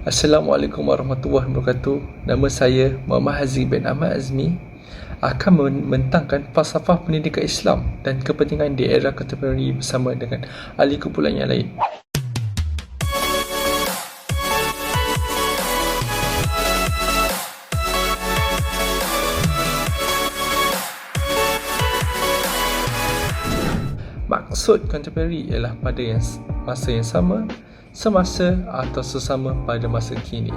Assalamualaikum warahmatullahi wabarakatuh. Nama saya Muhammad Haziq bin Ahmad Azmi akan membentangkan falsafah pendidikan Islam dan kepentingan di era kontemporari bersama dengan ahli kumpulan yang lain. Maksud kontemporari ialah pada masa yang sama, semasa atau sesama pada masa kini.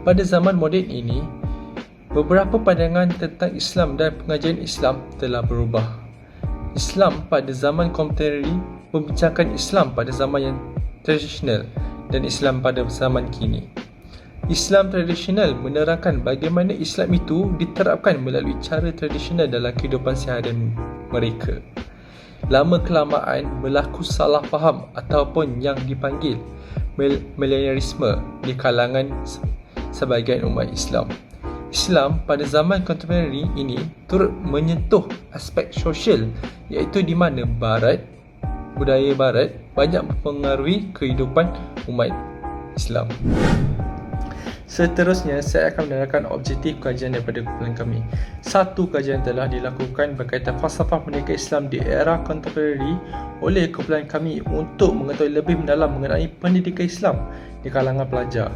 Pada zaman moden ini, beberapa pandangan tentang Islam dan pengajaran Islam telah berubah. Islam pada zaman kontemporari membincangkan Islam pada zaman yang tradisional dan Islam pada zaman kini. Islam tradisional menerangkan bagaimana Islam itu diterapkan melalui cara tradisional dalam kehidupan seharian mereka. Lama kelamaan berlaku salah faham ataupun yang dipanggil milenialisme di kalangan sebahagian umat Islam. Islam pada zaman kontemporari ini turut menyentuh aspek sosial, iaitu di mana budaya barat banyak mempengaruhi kehidupan umat Islam. Seterusnya, saya akan menerangkan objektif kajian daripada kumpulan kami. Satu, kajian telah dilakukan berkaitan falsafah pendidikan Islam di era kontemporari oleh kumpulan kami untuk mengetahui lebih mendalam mengenai pendidikan Islam di kalangan pelajar.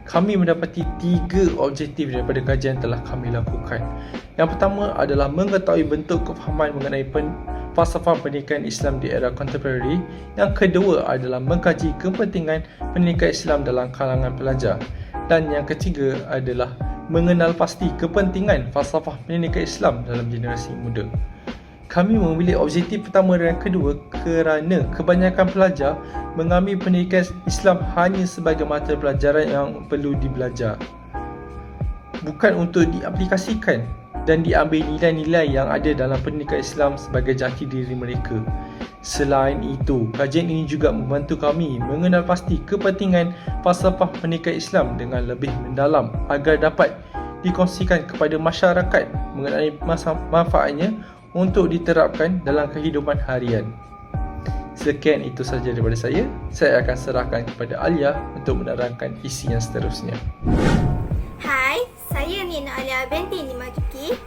Kami mendapati 3 objektif daripada kajian yang telah kami lakukan. Yang pertama adalah mengetahui bentuk kefahaman mengenai falsafah pendidikan Islam di era kontemporari. Yang kedua adalah mengkaji kepentingan pendidikan Islam dalam kalangan pelajar. Dan yang ketiga adalah mengenal pasti kepentingan falsafah pendidikan Islam dalam generasi muda. Kami memilih objektif pertama dan kedua kerana kebanyakan pelajar mengambil pendidikan Islam hanya sebagai mata pelajaran yang perlu dibelajar, bukan untuk diaplikasikan dan diambil nilai-nilai yang ada dalam pendidikan Islam sebagai jati diri mereka. Selain itu, kajian ini juga membantu kami mengenal pasti kepentingan falsafah pendidikan Islam dengan lebih mendalam agar dapat dikongsikan kepada masyarakat mengenai manfaatnya untuk diterapkan dalam kehidupan harian. Sekian itu sahaja daripada saya. Saya akan serahkan kepada Alia untuk menerangkan isi yang seterusnya. Hai, saya Nina Alia binti Nimajuki.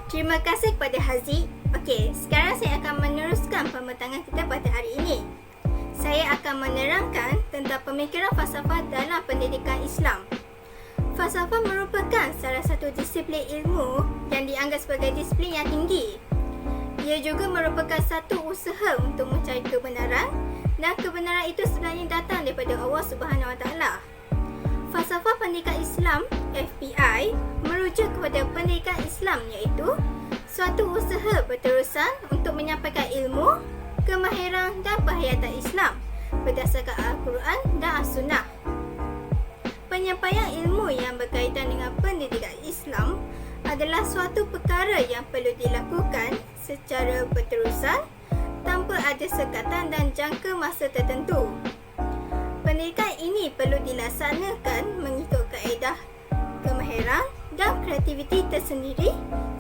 Terima kasih kepada Haziq. Okey, sekarang saya akan meneruskan pembentangan kita pada hari ini. Saya akan menerangkan tentang pemikiran falsafah dalam pendidikan Islam. Falsafah merupakan salah satu disiplin ilmu yang dianggap sebagai disiplin yang tinggi. Ia juga merupakan satu usaha untuk mencari kebenaran, dan kebenaran itu sebenarnya datang daripada Allah Subhanahu Wa Taala. Falsafah pendidikan Islam (FPI) merujuk kepada pendidikan Islam, iaitu suatu usaha berterusan untuk menyampaikan ilmu, kemahiran dan penghayatan Islam berdasarkan Al-Quran dan As-Sunnah. Penyampaian ilmu yang berkaitan dengan pendidikan Islam adalah suatu perkara yang perlu dilakukan secara berterusan tanpa ada sekatan dan jangka masa tertentu. Pendidikan ini perlu dilaksanakan mengikut kaedah kemahiran dan kreativiti tersendiri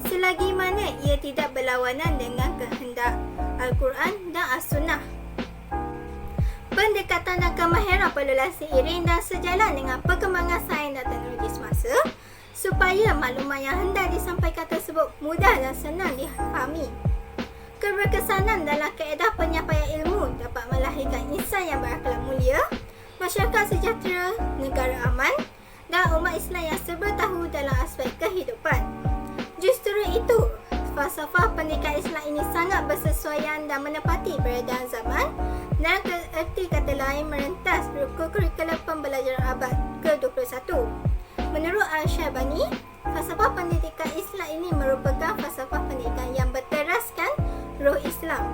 selagi mana ia tidak berlawanan dengan kehendak Al-Quran dan As-Sunnah. Pendekatan dan kemahiran perlulah seiring dan sejalan dengan perkembangan sains dan teknologi semasa supaya maklumat yang hendak disampaikan tersebut mudah dan senang difahami. Keberkesanan dalam kaedah penyampaian ilmu dapat melahirkan insan yang berakhlak mulia, masyarakat sejahtera, negara aman dan umat Islam yang serba tahu dalam aspek kehidupan. Justru itu, falsafah pendidikan Islam ini sangat bersesuaian dan menepati peredaran zaman dan erti kata lain merentas kurikulum pembelajaran abad ke-21. Menurut Al-Syabani, falsafah pendidikan Islam ini merupakan falsafah pendidikan yang berteraskan roh Islam.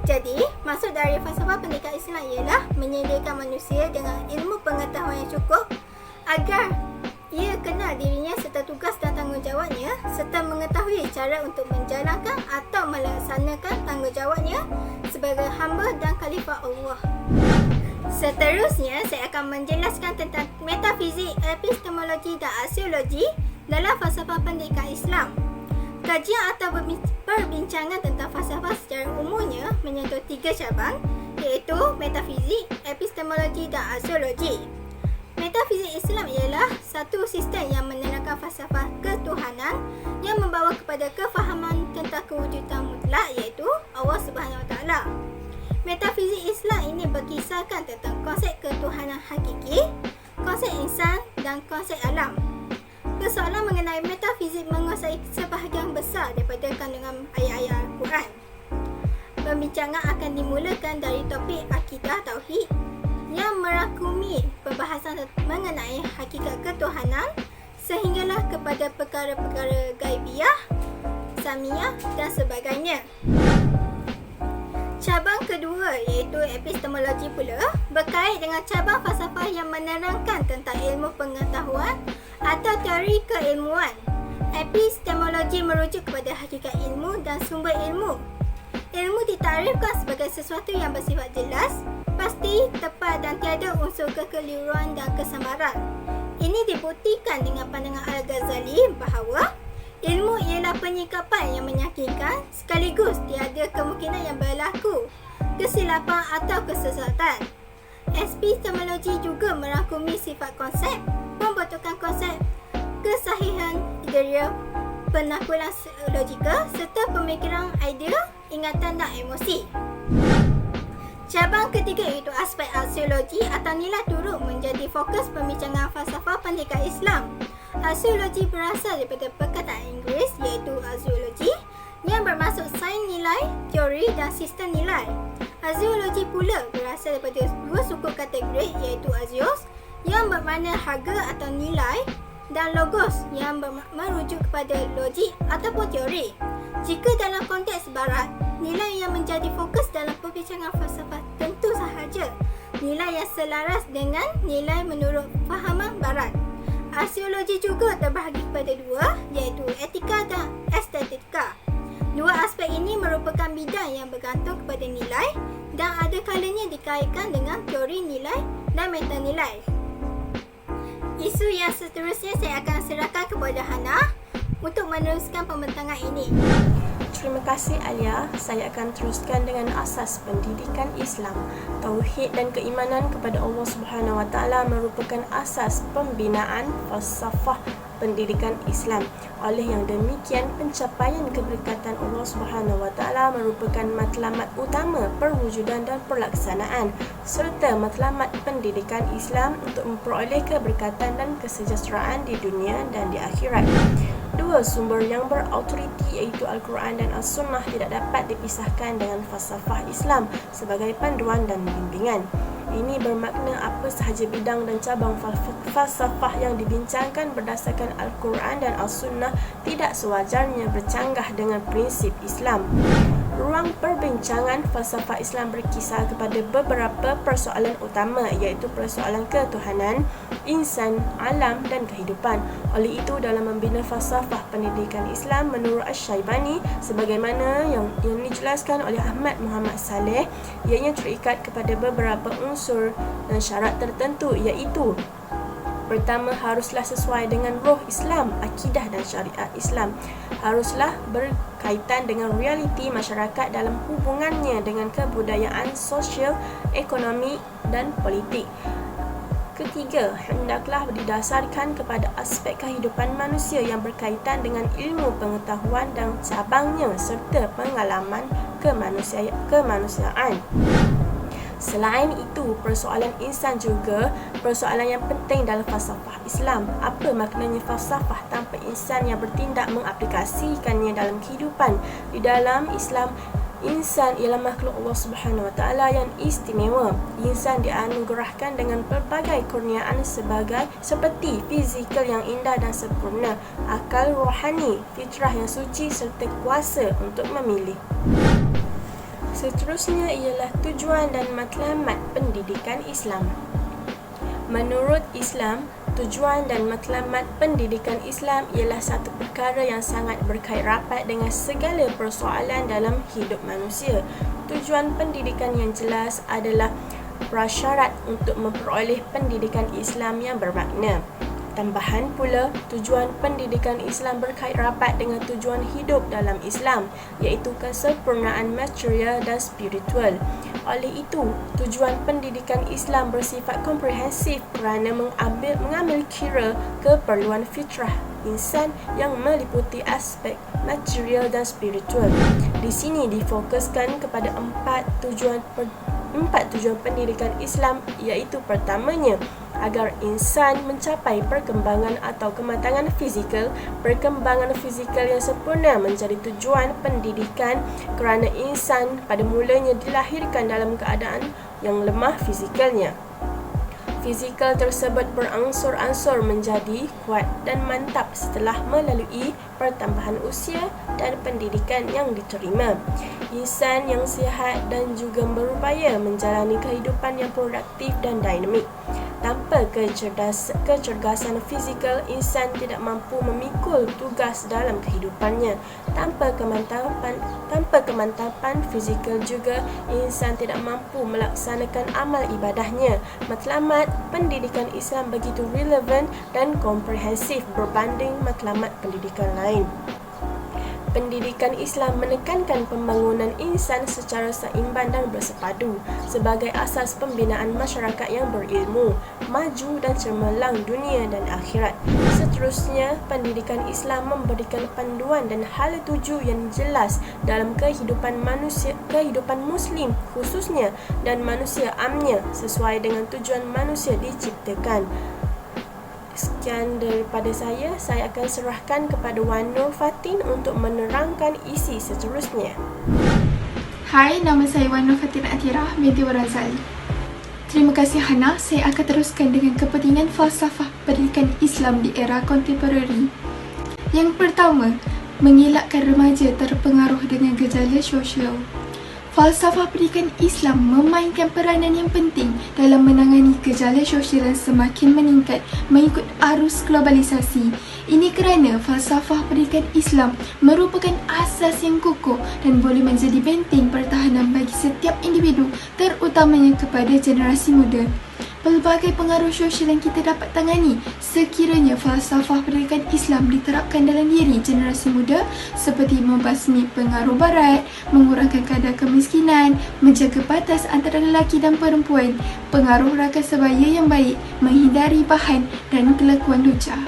Jadi, maksud dari falsafah pendidikan Islam ialah menyediakan manusia dengan ilmu pengetahuan yang cukup agar ia kenal dirinya serta tugas dan tanggungjawabnya serta mengetahui cara untuk menjalankan atau melaksanakan tanggungjawabnya sebagai hamba dan khalifah Allah. Seterusnya, saya akan menjelaskan tentang metafizik, epistemologi dan aksiologi dalam falsafah pendidikan Islam. Kajian atau perbincangan tentang falsafah secara umumnya menyentuh 3 cabang, iaitu metafizik, epistemologi dan aksiologi. Metafizik Islam ialah satu sistem yang menerangkan falsafah ketuhanan yang membawa kepada kefahaman tentang kewujudan mutlak, iaitu Allah Subhanahu Wa Taala. Metafizik Islam ini berkisarkan tentang konsep ketuhanan hakiki, konsep insan dan konsep alam. Persoalan mengenai metafizik menguasai sebahagian besar daripada kandungan ayat-ayat Al-Quran. Pembincangan akan dimulakan dari topik akidah tauhid yang merangkumi perbahasan mengenai hakikat ketuhanan sehinggalah kepada perkara-perkara gaibiyah, samiyah dan sebagainya. Cabang kedua iaitu epistemologi pula berkait dengan cabang falsafah yang menerangkan tentang ilmu pengetahuan atau teori keilmuan. Epistemologi merujuk kepada hakikat ilmu dan sumber ilmu. Ilmu ditarifkan sebagai sesuatu yang bersifat jelas, pasti, tepat dan tiada unsur kekeliruan dan kesamaran. Ini dibuktikan dengan pandangan Al-Ghazali bahawa ilmu ialah penyikapan yang meyakinkan sekaligus tiada kemungkinan yang berlaku kesilapan atau kesesatan. Epistemologi juga merangkumi sifat konsep, pembentukan konsep, kesahihan idea, penaklukan logika serta pemikiran idea, ingatan dan emosi. Cabang ketiga iaitu aspek aksiologi atau nilai turut menjadi fokus pembincangan falsafah pendidikan Islam. Aksiologi berasal daripada perkataan Inggeris iaitu axiology yang bermaksud sains nilai, teori dan sistem nilai. Axiology pula berasal daripada dua suku kata Greek iaitu axios yang bermakna harga atau nilai dan logos yang merujuk kepada logik ataupun teori. Jika dalam konteks barat, nilai yang menjadi fokus dalam perbincangan falsafah tentu sahaja nilai yang selaras dengan nilai menurut fahaman barat. Aksiologi juga terbahagi kepada dua iaitu etika dan estetika. Dua aspek ini merupakan bidang yang bergantung kepada nilai dan ada kalanya dikaitkan dengan teori nilai dan metanilai. Isu yang seterusnya saya akan serahkan kepada Hana untuk meneruskan pembentangan ini. Terima kasih Alia. Saya akan teruskan dengan asas pendidikan Islam. Tauhid dan keimanan kepada Allah Subhanahu Wa Taala merupakan asas pembinaan falsafah pendidikan Islam. Oleh yang demikian, pencapaian keberkatan Allah Subhanahu Wa Taala merupakan matlamat utama perwujudan dan pelaksanaan serta matlamat pendidikan Islam untuk memperoleh keberkatan dan kesejahteraan di dunia dan di akhirat. Dua sumber yang berautoriti iaitu Al-Quran dan As-Sunnah tidak dapat dipisahkan dengan falsafah Islam sebagai panduan dan bimbingan. Ini bermakna apa sahaja bidang dan cabang falsafah yang dibincangkan berdasarkan Al-Quran dan As-Sunnah tidak sewajarnya bercanggah dengan prinsip Islam. Ruang perbincangan falsafah Islam berkisar kepada beberapa persoalan utama iaitu persoalan ketuhanan, insan, alam dan kehidupan. Oleh itu, dalam membina falsafah pendidikan Islam menurut Asy-Syaibani sebagaimana yang dijelaskan oleh Ahmad Muhammad Saleh, ianya terikat kepada beberapa unsur dan syarat tertentu iaitu: pertama, haruslah sesuai dengan roh Islam, akidah dan syariat Islam. Haruslah berkaitan dengan realiti masyarakat dalam hubungannya dengan kebudayaan, sosial, ekonomi dan politik. Ketiga, hendaklah didasarkan kepada aspek kehidupan manusia yang berkaitan dengan ilmu pengetahuan dan cabangnya serta pengalaman kemanusiaan. Selain itu, persoalan insan juga persoalan yang penting dalam falsafah Islam. Apa maknanya falsafah tanpa insan yang bertindak mengaplikasikannya dalam kehidupan? Di dalam Islam, insan ialah makhluk Allah Subhanahu Wa Taala yang istimewa. Insan dianugerahkan dengan pelbagai kurniaan seperti fizikal yang indah dan sempurna, akal rohani, fitrah yang suci serta kuasa untuk memilih. Seterusnya ialah tujuan dan matlamat pendidikan Islam. Menurut Islam, tujuan dan matlamat pendidikan Islam ialah satu perkara yang sangat berkait rapat dengan segala persoalan dalam hidup manusia. Tujuan pendidikan yang jelas adalah prasyarat untuk memperoleh pendidikan Islam yang bermakna. Tambahan pula, tujuan pendidikan Islam berkait rapat dengan tujuan hidup dalam Islam, iaitu kesempurnaan material dan spiritual. Oleh itu, tujuan pendidikan Islam bersifat komprehensif kerana mengambil kira keperluan fitrah insan yang meliputi aspek material dan spiritual. Di sini difokuskan kepada empat tujuan pendidikan Islam, iaitu pertamanya, agar insan mencapai perkembangan atau kematangan fizikal. Perkembangan fizikal yang sempurna menjadi tujuan pendidikan kerana insan pada mulanya dilahirkan dalam keadaan yang lemah fizikalnya. Fizikal tersebut berangsur-angsur menjadi kuat dan mantap setelah melalui pertambahan usia dan pendidikan yang diterima. Insan yang sihat dan juga berupaya menjalani kehidupan yang produktif dan dinamik. Tanpa kecergasan fizikal, insan tidak mampu memikul tugas dalam kehidupannya. Tanpa kemantapan fizikal juga, insan tidak mampu melaksanakan amal ibadahnya. Matlamat pendidikan Islam begitu relevan dan komprehensif berbanding matlamat pendidikan lain. Pendidikan Islam menekankan pembangunan insan secara seimbang dan bersepadu sebagai asas pembinaan masyarakat yang berilmu, maju dan cemerlang dunia dan akhirat. Seterusnya, pendidikan Islam memberikan panduan dan hala tuju yang jelas dalam kehidupan Muslim khususnya dan manusia amnya sesuai dengan tujuan manusia diciptakan. Sekian daripada saya akan serahkan kepada Wan Nur Fatin untuk menerangkan isi seterusnya. Hai, nama saya Wan Nur Fatin Atirah binti Warazali. Terima kasih Hana, saya akan teruskan dengan kepentingan falsafah pendidikan Islam di era kontemporari. Yang pertama, mengelakkan remaja terpengaruh dengan gejala sosial. Falsafah pendidikan Islam memainkan peranan yang penting dalam menangani gejala sosial yang semakin meningkat mengikut arus globalisasi. Ini kerana falsafah pendidikan Islam merupakan asas yang kukuh dan boleh menjadi benteng pertahanan bagi setiap individu, terutamanya kepada generasi muda. Pelbagai pengaruh sosial yang kita dapat tangani sekiranya falsafah pendidikan Islam diterapkan dalam diri generasi muda, seperti membasmi pengaruh barat, mengurangkan kadar kemiskinan, menjaga batas antara lelaki dan perempuan, pengaruh rakan sebaya yang baik, menghindari bahan dan kelakuan lucah.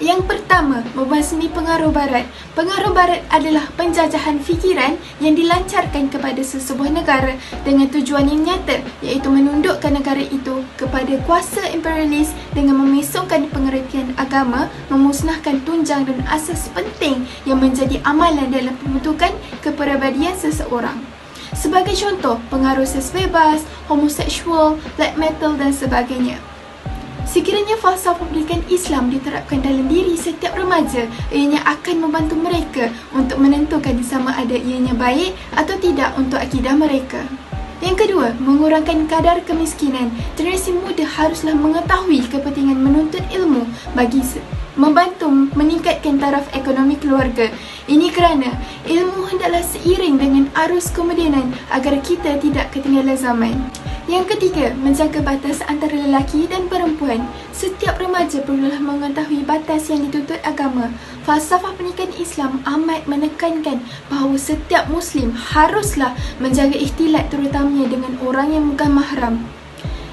Yang pertama, membasmi pengaruh barat. Pengaruh barat adalah penjajahan fikiran yang dilancarkan kepada sesebuah negara dengan tujuan yang nyata, iaitu menundukkan negara itu kepada kuasa imperialis dengan memesongkan pengertian agama, memusnahkan tunjang dan asas penting yang menjadi amalan dalam pembentukan kepribadian seseorang. Sebagai contoh, pengaruh seks bebas, homoseksual, black metal dan sebagainya. Sekiranya falsafah pendidikan Islam diterapkan dalam diri setiap remaja, ianya akan membantu mereka untuk menentukan sama ada ianya baik atau tidak untuk akidah mereka. Yang kedua, mengurangkan kadar kemiskinan. Generasi muda haruslah mengetahui kepentingan menuntut ilmu bagi membantu meningkatkan taraf ekonomi keluarga. Ini kerana ilmu hendaklah seiring dengan arus kemodenan agar kita tidak ketinggalan zaman. Yang ketiga, menjaga batas antara lelaki dan perempuan. Setiap remaja perlulah mengetahui batas yang dituntut agama. Falsafah pendidikan Islam amat menekankan bahawa setiap Muslim haruslah menjaga ikhtilat terutamanya dengan orang yang bukan mahram.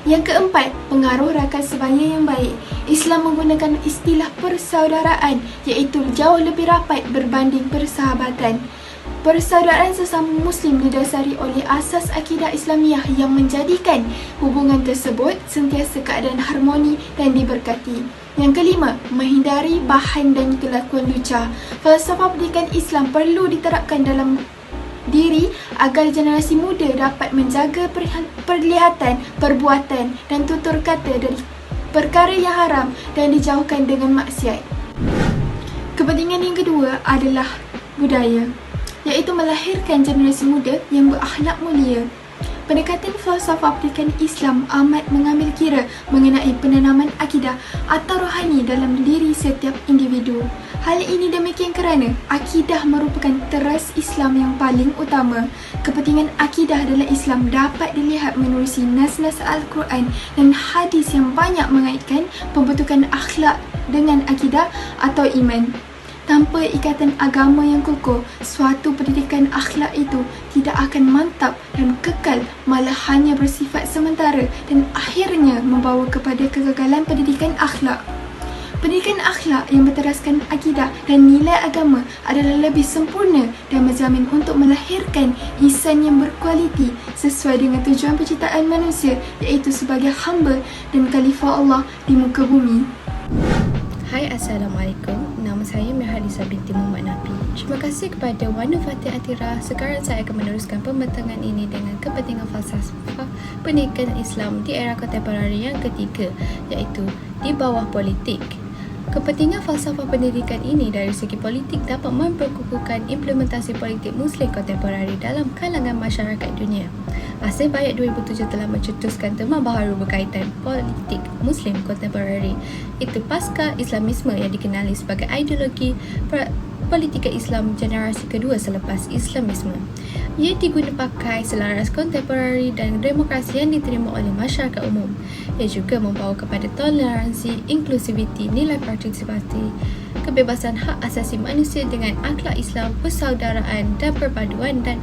Yang keempat, pengaruh rakan sebaya yang baik. Islam menggunakan istilah persaudaraan, iaitu jauh lebih rapat berbanding persahabatan. Persaudaraan sesama Muslim didasari oleh asas akidah Islamiah yang menjadikan hubungan tersebut sentiasa keadaan harmoni dan diberkati. Yang kelima, menghindari bahan dan kelakuan lucah. Falsafah pendidikan Islam perlu diterapkan dalam diri agar generasi muda dapat menjaga perlihatan, perbuatan dan tutur kata dari perkara yang haram dan dijauhkan dengan maksiat. Kepentingan yang kedua adalah budaya, iaitu melahirkan generasi muda yang berakhlak mulia. Pendekatan falsafah pendidikan Islam amat mengambil kira mengenai penanaman akidah atau rohani dalam diri setiap individu. Hal ini demikian kerana akidah merupakan teras Islam yang paling utama. Kepentingan akidah dalam Islam dapat dilihat menerusi nas-nas Al-Quran dan hadis yang banyak mengaitkan pembentukan akhlak dengan akidah atau iman. Tanpa ikatan agama yang kokoh, suatu pendidikan akhlak itu tidak akan mantap dan kekal, malah hanya bersifat sementara dan akhirnya membawa kepada kegagalan pendidikan akhlak. Pendidikan akhlak yang berteraskan akidah dan nilai agama adalah lebih sempurna dan menjamin untuk melahirkan insan yang berkualiti sesuai dengan tujuan penciptaan manusia, iaitu sebagai hamba dan khalifah Allah di muka bumi. Hai, Assalamualaikum. Nama saya Mirhalisa binti Muhammad Nafi. Terima kasih kepada Wana Fatih Atira. Sekarang saya akan meneruskan pembentangan ini dengan kepentingan falsafah pendidikan Islam di era kontemporari yang ketiga, iaitu di bawah politik. Kepentingan falsafah pendidikan ini dari segi politik dapat memperkukuhkan implementasi politik Muslim kontemporari dalam kalangan masyarakat dunia. Asal Bayat 2007 telah mencetuskan tema baharu berkaitan politik Muslim kontemporari, itu pasca Islamisme yang dikenali sebagai ideologi politika Islam generasi kedua selepas Islamisme. Ia diguna pakai selaras kontemporari dan demokrasi yang diterima oleh masyarakat umum. Ia juga membawa kepada toleransi, inklusiviti, nilai partisipasi, kebebasan hak asasi manusia dengan akhlak Islam, persaudaraan dan perpaduan, dan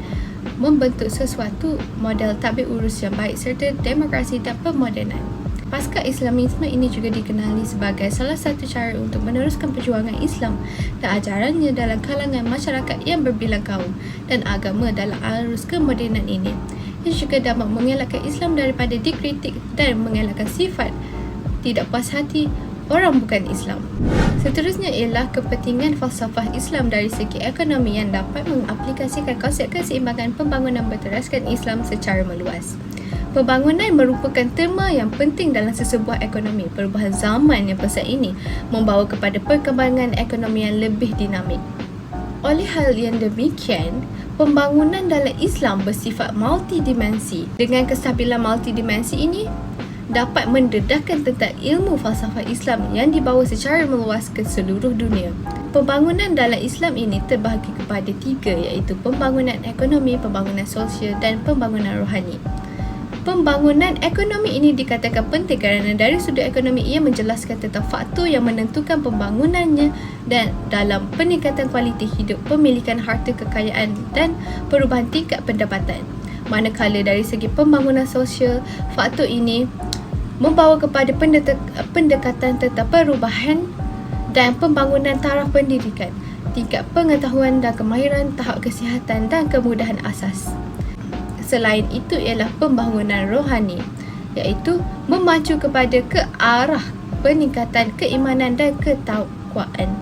membentuk sesuatu model tadbir urus yang baik serta demokrasi dan pemodenan. Pasca Islamisme ini juga dikenali sebagai salah satu cara untuk meneruskan perjuangan Islam dan ajarannya dalam kalangan masyarakat yang berbilang kaum dan agama dalam arus kemodenan ini. Ia juga dapat mengelakkan Islam daripada dikritik dan mengelakkan sifat tidak puas hati orang bukan Islam. Seterusnya ialah kepentingan falsafah Islam dari segi ekonomi yang dapat mengaplikasikan konsep keseimbangan pembangunan berteraskan Islam secara meluas. Pembangunan merupakan tema yang penting dalam sesebuah ekonomi. Perubahan zaman yang pesat ini membawa kepada perkembangan ekonomi yang lebih dinamik. Oleh hal yang demikian, pembangunan dalam Islam bersifat multidimensi. Dengan kestabilan multidimensi ini, dapat mendedahkan tentang ilmu falsafah Islam yang dibawa secara meluas ke seluruh dunia. Pembangunan dalam Islam ini terbahagi kepada tiga, iaitu pembangunan ekonomi, pembangunan sosial dan pembangunan rohani. Pembangunan ekonomi ini dikatakan penting kerana dari sudut ekonomi ia menjelaskan tentang faktor yang menentukan pembangunannya dan dalam peningkatan kualiti hidup, pemilikan harta kekayaan dan perubahan tingkat pendapatan. Manakala dari segi pembangunan sosial, faktor ini membawa kepada pendekatan tentang perubahan dan pembangunan taraf pendidikan, tingkat pengetahuan dan kemahiran, tahap kesihatan dan kemudahan asas. Selain itu ialah pembangunan rohani, iaitu memacu kepada ke arah peningkatan keimanan dan ketakwaan.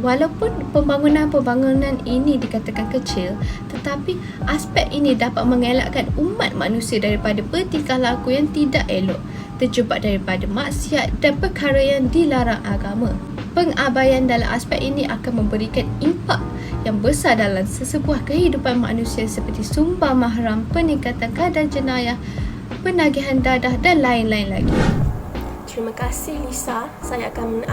Walaupun pembangunan ini dikatakan kecil, tetapi aspek ini dapat mengelakkan umat manusia daripada bertingkah laku yang tidak elok, terjebak daripada maksiat dan perkara yang dilarang agama. Pengabaian dalam aspek ini akan memberikan impak yang besar dalam sesebuah kehidupan manusia seperti sumbang mahram, peningkatan kadar jenayah, penagihan dadah dan lain-lain lagi. Terima kasih Lisa. Saya akan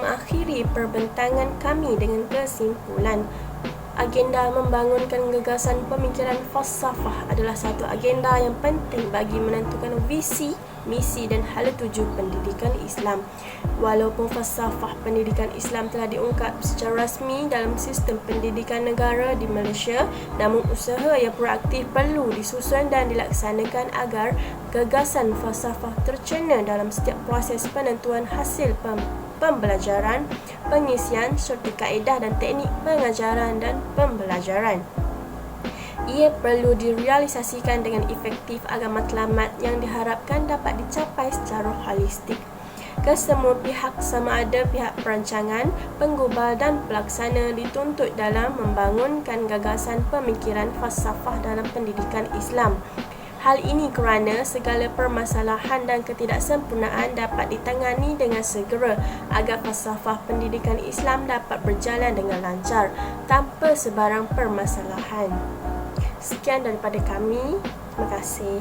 mengakhiri perbentangan kami dengan kesimpulan. Agenda membangunkan gagasan pemikiran falsafah adalah satu agenda yang penting bagi menentukan visi, misi dan hala tuju pendidikan Islam. Walaupun falsafah pendidikan Islam telah diungkap secara rasmi dalam sistem pendidikan negara di Malaysia, namun usaha yang proaktif perlu disusun dan dilaksanakan agar gagasan falsafah tercerna dalam setiap proses penentuan hasil pembelajaran, pengisian serta kaedah dan teknik pengajaran dan pembelajaran. Ia perlu direalisasikan dengan efektif agar matlamat yang diharapkan dapat dicapai secara holistik. Kesemua pihak sama ada pihak perancangan, penggubal dan pelaksana dituntut dalam membangunkan gagasan pemikiran falsafah dalam pendidikan Islam. Hal ini kerana segala permasalahan dan ketidaksempurnaan dapat ditangani dengan segera agar falsafah pendidikan Islam dapat berjalan dengan lancar tanpa sebarang permasalahan. Sekian daripada kami. Terima kasih.